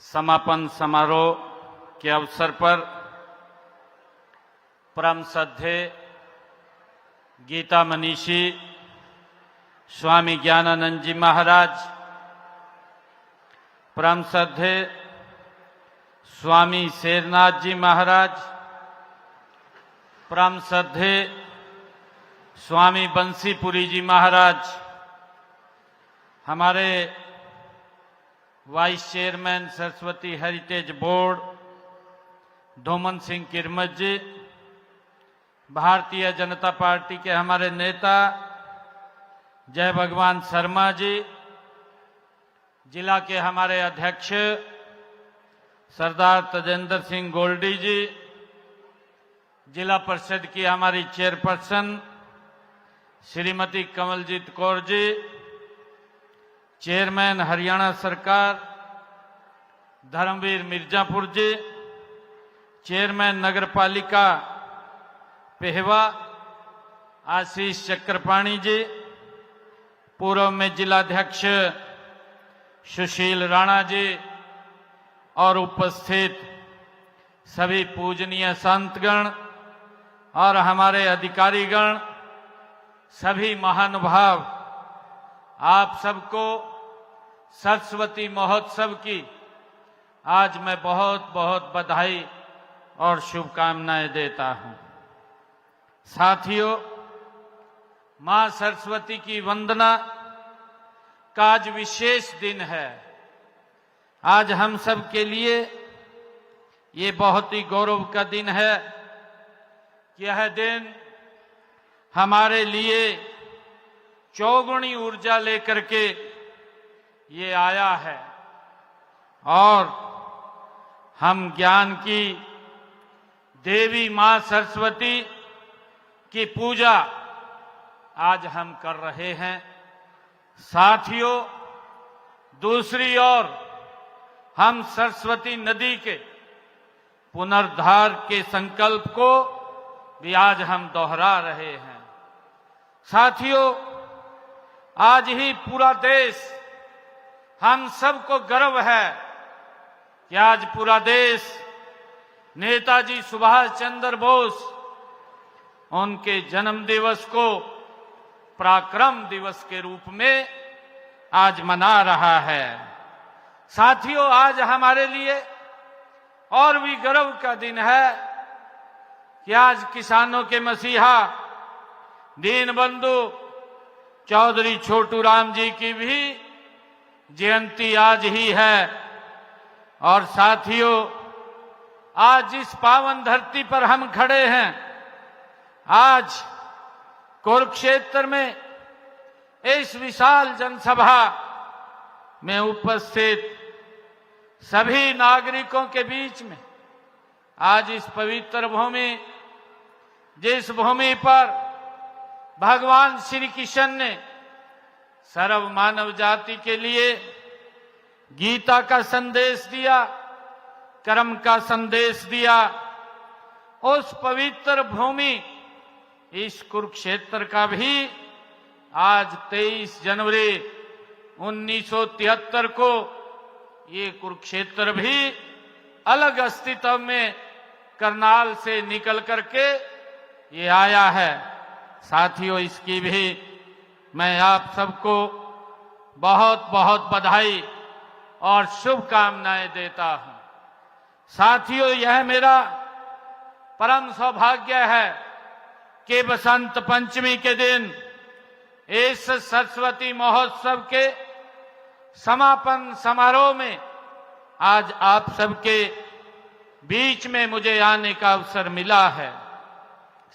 समापन समारोह के अवसर पर परम श्रद्धेय गीता मनीषी स्वामी ज्ञानानंद जी महाराज, परम श्रद्धेय स्वामी शेरनाथ जी महाराज, परम श्रद्धेय स्वामी बंसीपुरी जी महाराज, हमारे vice chairman Saraswati heritage board Dhoman Singh Kirmat ji, Bharatiya Janata party के हमारे नेता जय भगवान शर्मा जी, जिला के हमारे अध्यक्ष सरदार तजेंद्र सिंह गोल्डी जी, जिला परिषद की हमारी चेयरपर्सन श्रीमती कमलजीत कौर जी, चेयरमैन हरियाणा सरकार धर्मवीर मिर्जापुर जी, चेयरमैन नगरपालिका पेहवा आशीष चक्रपाणी जी, पूर्व में जिलाध्यक्ष सुशील राणा जी और उपस्थित सभी पूजनीय संतगण और हमारे अधिकारीगण, सभी महानुभाव, आप सबको सरस्वती महोत्सव की आज मैं बहुत बहुत बधाई और शुभकामनाएं देता हूं। साथियों, मां सरस्वती की वंदना का आज विशेष दिन है। आज हम सब के लिए ये बहुत ही गौरव का दिन है। यह दिन हमारे लिए चौगुनी ऊर्जा लेकर के ये आया है और हम ज्ञान की देवी मां सरस्वती की पूजा आज हम कर रहे हैं। साथियों, दूसरी ओर हम सरस्वती नदी के पुनरुद्धार के संकल्प को भी आज हम दोहरा रहे हैं। साथियों, आज ही पूरा देश, हम सबको गर्व है कि आज पूरा देश नेताजी सुभाष चंद्र बोस उनके जन्म दिवस को पराक्रम दिवस के रूप में आज मना रहा है। साथियों, आज हमारे लिए और भी गर्व का दिन है कि आज किसानों के मसीहा दीनबंधु चौधरी छोटू राम जी की भी जयंती आज ही है। और साथियों, आज इस पावन धरती पर हम खड़े हैं, आज कुरुक्षेत्र में इस विशाल जनसभा में उपस्थित सभी नागरिकों के बीच में, आज इस पवित्र भूमि, जिस भूमि पर भगवान श्री कृष्ण ने सर्व मानव जाति के लिए गीता का संदेश दिया, कर्म का संदेश दिया, उस पवित्र भूमि इस कुरुक्षेत्र का भी आज 23 जनवरी 1973 को ये कुरुक्षेत्र भी अलग अस्तित्व में करनाल से निकल करके ये आया है। साथियों, इसकी भी मैं आप सबको बहुत बहुत बधाई और शुभकामनाएं देता हूं। साथियों, यह मेरा परम सौभाग्य है कि बसंत पंचमी के दिन इस सरस्वती महोत्सव के समापन समारोह में आज आप सबके बीच में मुझे आने का अवसर मिला है।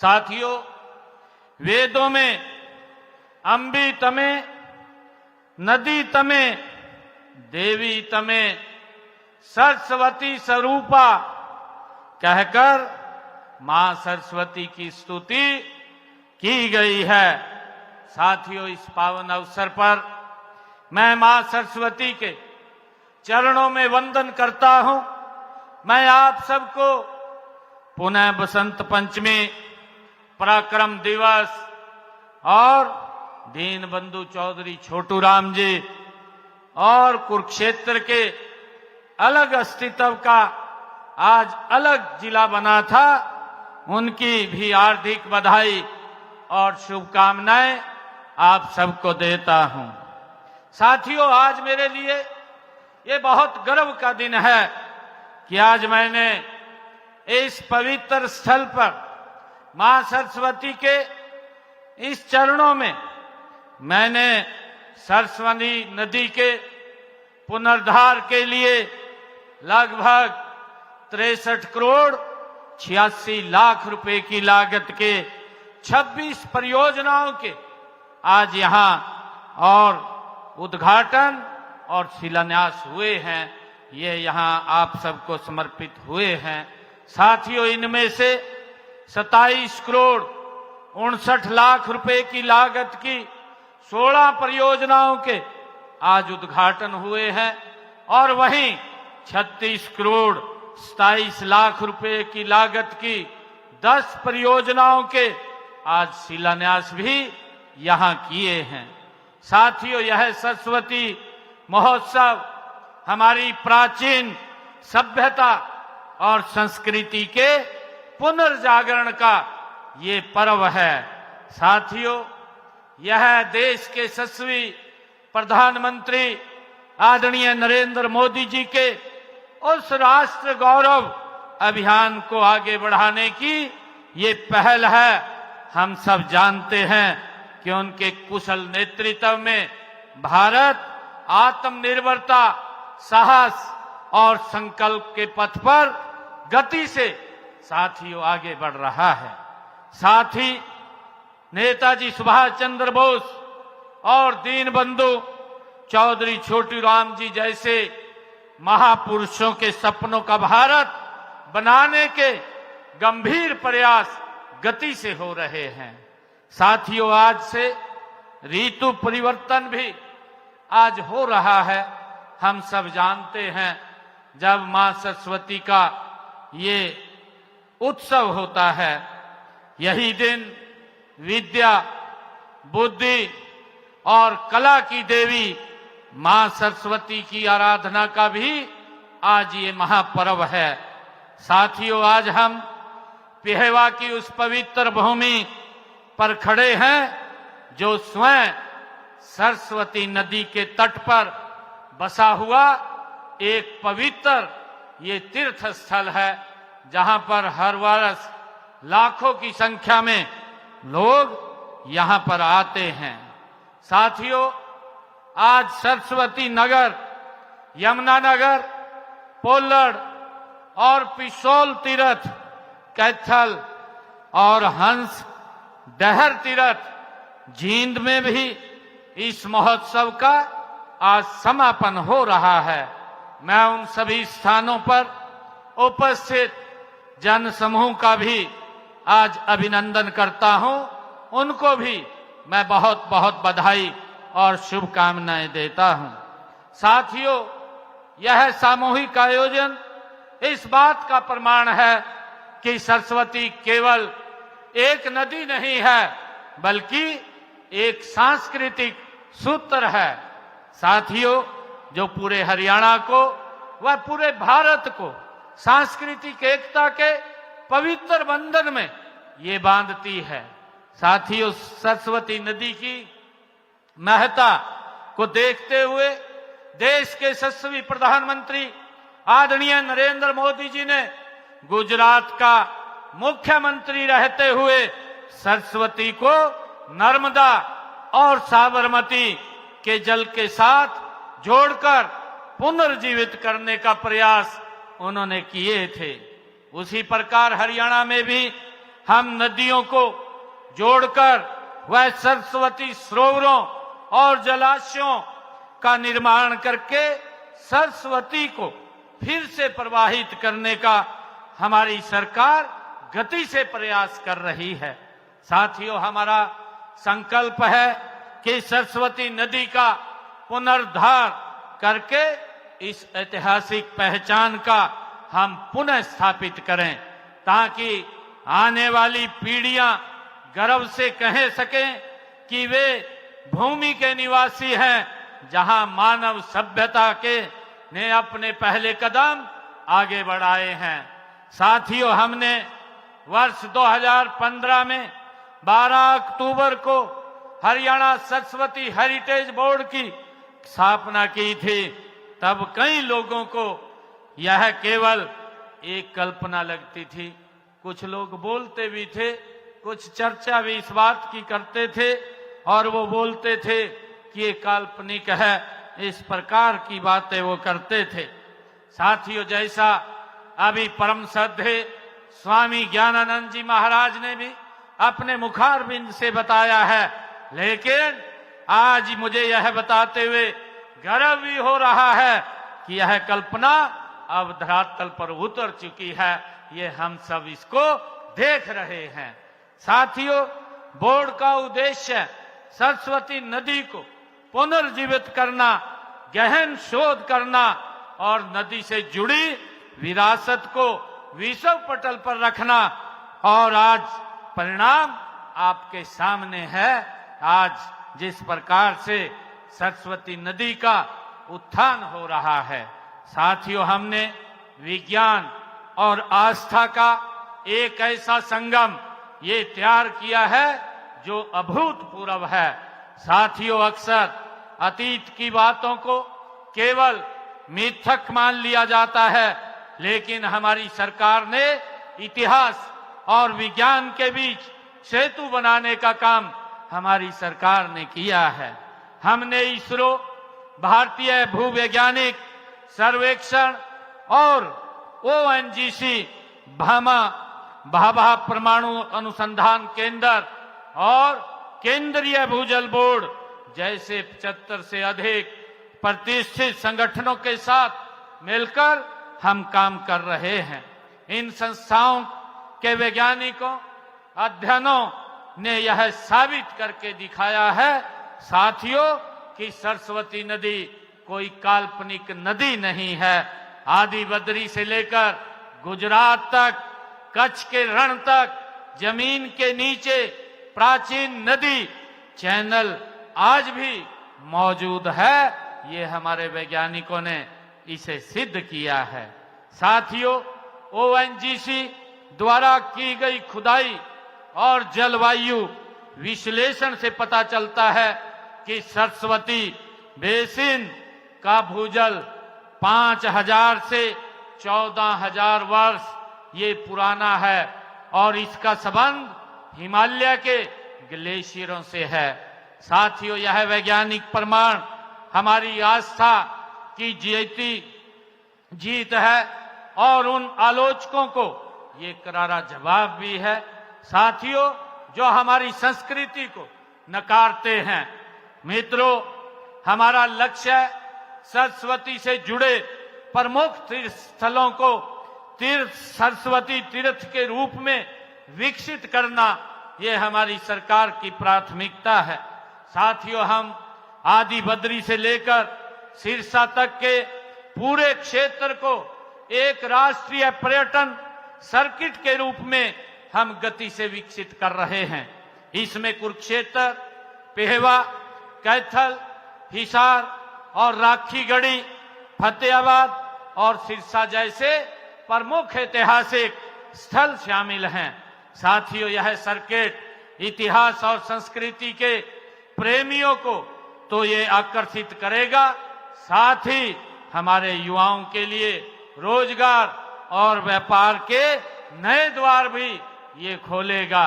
साथियों, वेदों में अंबी तमे, नदी तमे, देवी तमे, सरस्वती स्वरूपा कहकर मां सरस्वती की स्तुति की गई है। साथियों, इस पावन अवसर पर मैं मां सरस्वती के चरणों में वंदन करता हूं। मैं आप सबको पुनः बसंत पंचमी, पराक्रम दिवस और दीनबंधु चौधरी छोटू राम जी और कुरुक्षेत्र के अलग अस्तित्व का आज अलग जिला बना था, उनकी भी हार्दिक बधाई और शुभकामनाएं आप सबको देता हूं। साथियों, आज मेरे लिए ये बहुत गर्व का दिन है कि आज मैंने इस पवित्र स्थल पर मां सरस्वती के इस चरणों में मैंने सरस्वती नदी के पुनरुद्धार के लिए लगभग 63 करोड़ 86 लाख रुपए की लागत के 26 परियोजनाओं के आज यहां और उद्घाटन और शिलान्यास हुए हैं। ये यहां आप सबको समर्पित हुए हैं। साथियों, इनमें से 27 करोड़ 59 लाख रुपए की लागत की 16 परियोजनाओं के आज उद्घाटन हुए हैं और वहीं 36 करोड़ 27 लाख रुपए की लागत की 10 परियोजनाओं के आज शिलान्यास भी यहां किए हैं। साथियों, यह सरस्वती महोत्सव हमारी प्राचीन सभ्यता और संस्कृति के पुनर्जागरण का ये पर्व है। साथियों, यह देश के यशस्वी प्रधानमंत्री आदरणीय नरेंद्र मोदी जी के उस राष्ट्र गौरव अभियान को आगे बढ़ाने की ये पहल है। हम सब जानते हैं कि उनके कुशल नेतृत्व में भारत आत्मनिर्भरता, साहस और संकल्प के पथ पर गति से साथियों आगे बढ़ रहा है। साथ ही नेताजी सुभाष चंद्र बोस और दीनबंधु चौधरी छोटू राम जी जैसे महापुरुषों के सपनों का भारत बनाने के गंभीर प्रयास गति से हो रहे हैं। साथियों, आज से ऋतु परिवर्तन भी आज हो रहा है। हम सब जानते हैं, जब मां सरस्वती का ये उत्सव होता है, यही दिन विद्या, बुद्धि और कला की देवी मां सरस्वती की आराधना का भी आज ये महापर्व है। साथियों, आज हम पेहवा की उस पवित्र भूमि पर खड़े हैं जो स्वयं सरस्वती नदी के तट पर बसा हुआ एक पवित्र ये तीर्थ स्थल है, जहां पर हर वर्ष लाखों की संख्या में लोग यहां पर आते हैं। साथियों, आज सरस्वती नगर, यमुना नगर, पोलड़ और पिशोल तीर्थ, कैथल और हंस डहर तीर्थ जींद में भी इस महोत्सव का आज समापन हो रहा है। मैं उन सभी स्थानों पर उपस्थित जन समूह का भी आज अभिनंदन करता हूं। उनको भी मैं बहुत बहुत बधाई और शुभकामनाएं देता हूं। साथियों, यह सामूहिक आयोजन इस बात का प्रमाण है कि सरस्वती केवल एक नदी नहीं है, बल्कि एक सांस्कृतिक सूत्र है। साथियों, जो पूरे हरियाणा को व पूरे भारत को सांस्कृतिक एकता के पवित्र बंधन में ये बांधती है। साथियों, सरस्वती नदी की महत्ता को देखते हुए देश के यशस्वी प्रधानमंत्री आदरणीय नरेंद्र मोदी जी ने गुजरात का मुख्यमंत्री रहते हुए सरस्वती को नर्मदा और साबरमती के जल के साथ जोड़कर पुनर्जीवित करने का प्रयास उन्होंने किए थे। उसी प्रकार हरियाणा में भी हम नदियों को जोड़कर वह सरस्वती सरोवरों और जलाशयों का निर्माण करके सरस्वती को फिर से प्रवाहित करने का हमारी सरकार गति से प्रयास कर रही है। साथियों, हमारा संकल्प है कि सरस्वती नदी का पुनरुद्धार करके इस ऐतिहासिक पहचान का हम पुनः स्थापित करें, ताकि आने वाली पीढ़ियां गर्व से कह सकें कि वे भूमि के निवासी हैं, जहां मानव सभ्यता के ने अपने पहले कदम आगे बढ़ाए हैं। साथियों, हमने वर्ष 2015 में 12 अक्टूबर को हरियाणा सरस्वती हेरिटेज बोर्ड की स्थापना की थी। तब कई लोगों को यह केवल एक कल्पना लगती थी। कुछ लोग बोलते भी थे, कुछ चर्चा भी इस बात की करते थे और वो बोलते थे कि ये काल्पनिक है, इस प्रकार की बातें वो करते थे। साथियों, जैसा अभी परम श्रद्धेय स्वामी ज्ञानानंद जी महाराज ने भी अपने मुखारबिंद से बताया है, लेकिन आज मुझे यह बताते हुए गर्व भी हो रहा है कि यह कल्पना अब धरातल पर उतर चुकी है। ये हम सब इसको देख रहे हैं। साथियों, बोर्ड का उद्देश्य सरस्वती नदी को पुनर्जीवित करना, गहन शोध करना और नदी से जुड़ी विरासत को विश्व पटल पर रखना। और आज परिणाम आपके सामने है। आज जिस प्रकार से सरस्वती नदी का उत्थान हो रहा है। साथियों, हमने विज्ञान और आस्था का एक ऐसा संगम ये तैयार किया है जो अभूतपूर्व है। साथियों, अक्सर अतीत की बातों को केवल मिथक मान लिया जाता है, लेकिन हमारी सरकार ने इतिहास और विज्ञान के बीच सेतु बनाने का काम हमारी सरकार ने किया है। हमने इसरो, भारतीय भूवैज्ञानिक सर्वेक्षण और ONGC भाभा परमाणु अनुसंधान केंद्र और केंद्रीय भूजल बोर्ड जैसे 75 से अधिक प्रतिष्ठित संगठनों के साथ मिलकर हम काम कर रहे हैं। इन संस्थाओं के वैज्ञानिकों, अध्ययनों ने यह साबित करके दिखाया है साथियों कि सरस्वती नदी कोई काल्पनिक नदी नहीं है। आदि बद्री से लेकर गुजरात तक, कच्छ के रण तक, जमीन के नीचे प्राचीन नदी चैनल आज भी मौजूद है। ये हमारे वैज्ञानिकों ने इसे सिद्ध किया है। साथियों, ONGC द्वारा की गई खुदाई और जलवायु विश्लेषण से पता चलता है कि सरस्वती बेसिन का भूजल 5000 से 14000 वर्ष ये पुराना है और इसका संबंध हिमालय के ग्लेशियरों से है। साथियों, यह वैज्ञानिक प्रमाण हमारी आस्था की जीत है और उन आलोचकों को ये करारा जवाब भी है। साथियों, जो हमारी संस्कृति को नकारते हैं। मित्रों, हमारा लक्ष्य सरस्वती से जुड़े प्रमुख तीर्थ स्थलों को सरस्वती तीर्थ के रूप में विकसित करना, ये हमारी सरकार की प्राथमिकता है। साथियों, हम आदि बद्री से लेकर सिरसा तक के पूरे क्षेत्र को एक राष्ट्रीय पर्यटन सर्किट के रूप में हम गति से विकसित कर रहे हैं। इसमें कुरुक्षेत्र, पेहवा, कैथल, हिसार और राखीगढ़ी, फतेहाबाद और सिरसा जैसे प्रमुख ऐतिहासिक स्थल शामिल हैं। साथियों, यह सर्किट इतिहास और संस्कृति के प्रेमियों को तो ये आकर्षित करेगा, साथ ही हमारे युवाओं के लिए रोजगार और व्यापार के नए द्वार भी ये खोलेगा।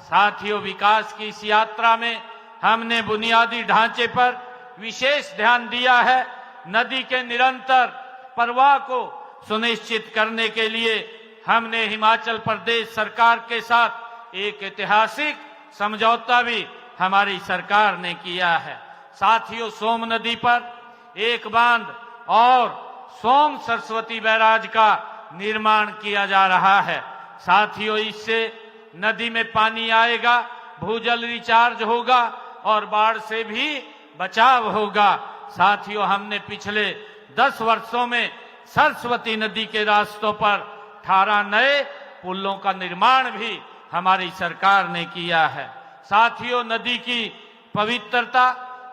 साथियों, विकास की इस यात्रा में हमने बुनियादी ढांचे पर विशेष ध्यान दिया है। नदी के निरंतर प्रवाह को सुनिश्चित करने के लिए हमने हिमाचल प्रदेश सरकार के साथ एक ऐतिहासिक समझौता भी हमारी सरकार ने किया है। साथियों, सोम नदी पर एक बांध और सोम सरस्वती बैराज का निर्माण किया जा रहा है। साथियों, इससे नदी में पानी आएगा, भूजल रिचार्ज होगा और बाढ़ से भी बचाव होगा। साथियों, हमने पिछले 10 वर्षों में सरस्वती नदी के रास्तों पर 18 नए पुलों का निर्माण भी हमारी सरकार ने किया है। साथियों, नदी की पवित्रता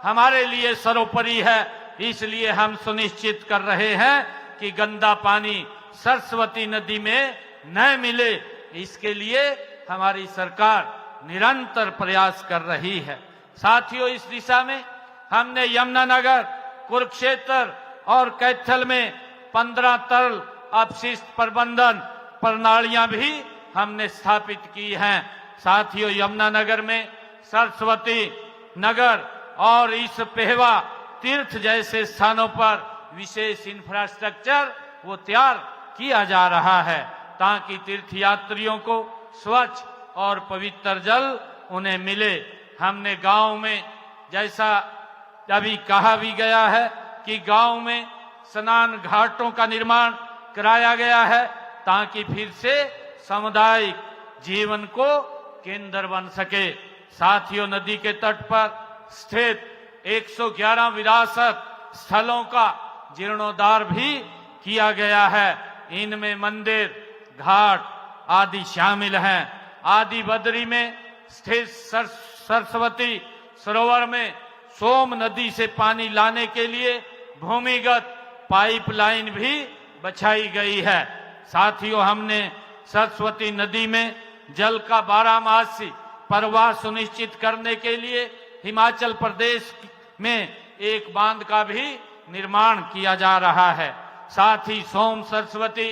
हमारे लिए सर्वोपरि है इसलिए हम सुनिश्चित कर रहे हैं कि गंदा पानी सरस्वती नदी में न मिले। इसके लिए हमारी सरकार निरंतर प्रयास कर रही है। साथियों, इस दिशा में हमने यमुनानगर, कुरुक्षेत्र और कैथल में 15 तरल अपशिष्ट प्रबंधन प्रणालियां भी हमने स्थापित की हैं। साथियों, यमुनानगर में सरस्वती नगर और इस पेहवा तीर्थ जैसे स्थानों पर विशेष इंफ्रास्ट्रक्चर वो तैयार किया जा रहा है ताकि तीर्थयात्रियों को स्वच्छ और पवित्र जल उन्हें मिले। हमने गांव में, जैसा अभी कहा भी गया है कि गांव में स्नान घाटों का निर्माण कराया गया है ताकि फिर से सामुदायिक जीवन को केंद्र बन सके। साथियों, नदी के तट पर स्थित 111 विरासत स्थलों का जीर्णोद्धार भी किया गया है। इनमें मंदिर, घाट आदि शामिल हैं। आदि बद्री में स्थित सरस्वती सरोवर में सोम नदी से पानी लाने के लिए भूमिगत पाइपलाइन भी बिछाई गई है। साथियों, हमने सरस्वती नदी में जल का 12मासी प्रवाह सुनिश्चित करने के लिए हिमाचल प्रदेश में एक बांध का भी निर्माण किया जा रहा है। साथ ही सोम सरस्वती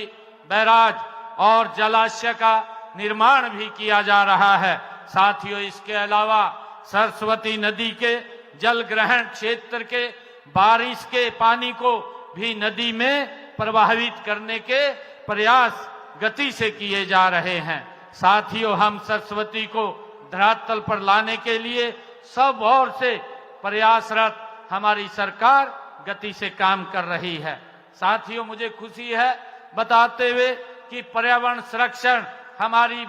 बैराज और जलाशय का निर्माण भी किया जा रहा है। साथियों, इसके अलावा सरस्वती नदी के जल ग्रहण क्षेत्र के बारिश के पानी को भी नदी में प्रवाहित करने के प्रयास गति से किए जा रहे हैं। साथियों, हम सरस्वती को धरातल पर लाने के लिए सब ओर से प्रयासरत हमारी सरकार गति से काम कर रही है। साथियों, मुझे खुशी है बताते हुए कि पर्यावरण संरक्षण हमारी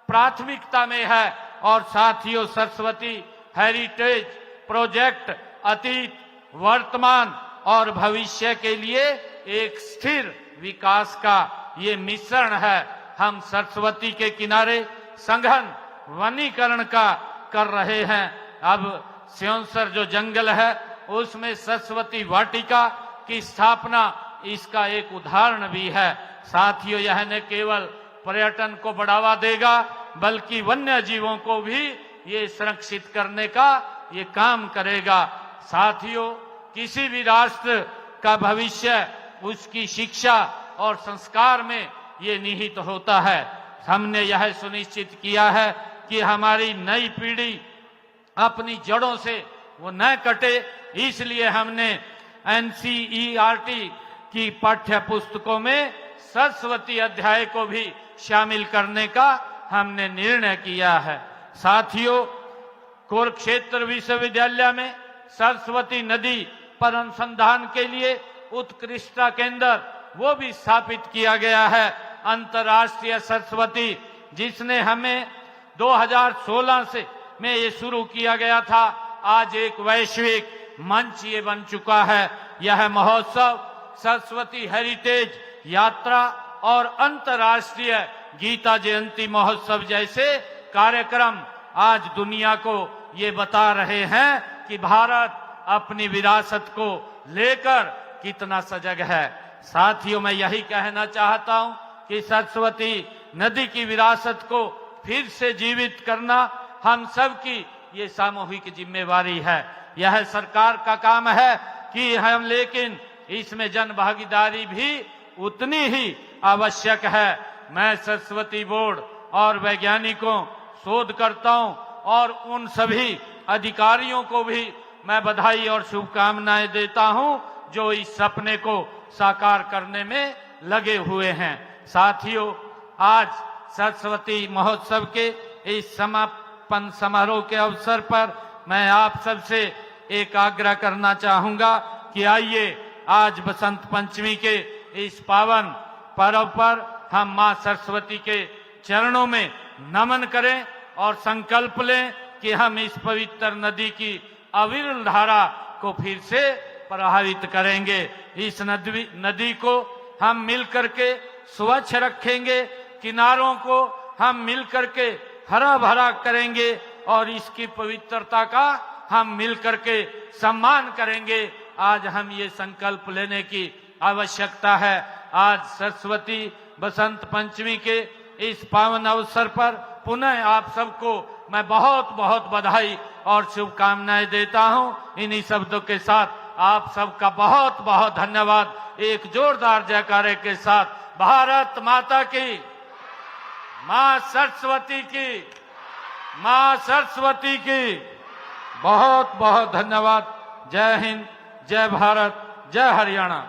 प्राथमिकता में है और साथियों, सरस्वती हेरिटेज प्रोजेक्ट अतीत, वर्तमान और भविष्य के लिए एक स्थिर विकास का ये मिश्रण है। हम सरस्वती के किनारे सघन वनीकरण का कर रहे हैं। अब स्योंसर जो जंगल है उसमें सरस्वती वाटिका की स्थापना इसका एक उदाहरण भी है। साथियों, यह न केवल पर्यटन को बढ़ावा देगा बल्कि वन्य जीवों को भी ये संरक्षित करने का ये काम करेगा। साथियों, किसी भी राष्ट्र का भविष्य उसकी शिक्षा और संस्कार में ये निहित होता है। हमने यह सुनिश्चित किया है कि हमारी नई पीढ़ी अपनी जड़ों से वो न कटे, इसलिए हमने NCERT की पाठ्य पुस्तकों में सरस्वती अध्याय को भी शामिल करने का हमने निर्णय किया है। साथियों, कुरुक्षेत्र विश्वविद्यालय में सरस्वती नदी पर अनुसंधान के लिए उत्कृष्टता केंद्र वो भी स्थापित किया गया है। अंतर्राष्ट्रीय सरस्वती, जिसने हमें 2016 से में ये शुरू किया गया था, आज एक वैश्विक मंच ये बन चुका है। यह महोत्सव सरस्वती हेरिटेज यात्रा और अंतर्राष्ट्रीय गीता जयंती महोत्सव जैसे कार्यक्रम आज दुनिया को ये बता रहे हैं कि भारत अपनी विरासत को लेकर कितना सजग है। साथियों, मैं यही कहना चाहता हूं कि सरस्वती नदी की विरासत को फिर से जीवित करना हम सब की ये सामूहिक जिम्मेवारी है। यह सरकार का काम है कि हम, लेकिन इसमें जन भागीदारी भी उतनी ही आवश्यक है। मैं सरस्वती बोर्ड और वैज्ञानिकों, शोधकर्ताओं और उन सभी अधिकारियों को भी मैं बधाई और शुभकामनाएं देता हूं जो इस सपने को साकार करने में लगे हुए हैं। साथियों, आज सरस्वती महोत्सव के इस समापन समारोह के अवसर पर मैं आप सबसे एक आग्रह करना चाहूंगा कि आइए आज बसंत पंचमी के इस पावन पर्व पर हम मां सरस्वती के चरणों में नमन करें और संकल्प लें कि हम इस पवित्र नदी की अविरल धारा को फिर से प्रभावित करेंगे। इस नदी को हम मिलकर के स्वच्छ रखेंगे, किनारों को हम मिलकर के हरा भरा करेंगे और इसकी पवित्रता का हम मिलकर के सम्मान करेंगे। आज हम ये संकल्प लेने की आवश्यकता है। आज सरस्वती बसंत पंचमी के इस पावन अवसर पर पुनः आप सबको मैं बहुत बहुत बधाई और शुभकामनाएं देता हूं। इन्हीं शब्दों के साथ आप सबका बहुत बहुत धन्यवाद। एक जोरदार जयकारे के साथ भारत माता की, मां सरस्वती की, मां सरस्वती की बहुत बहुत धन्यवाद। जय हिंद, जय भारत, जय हरियाणा।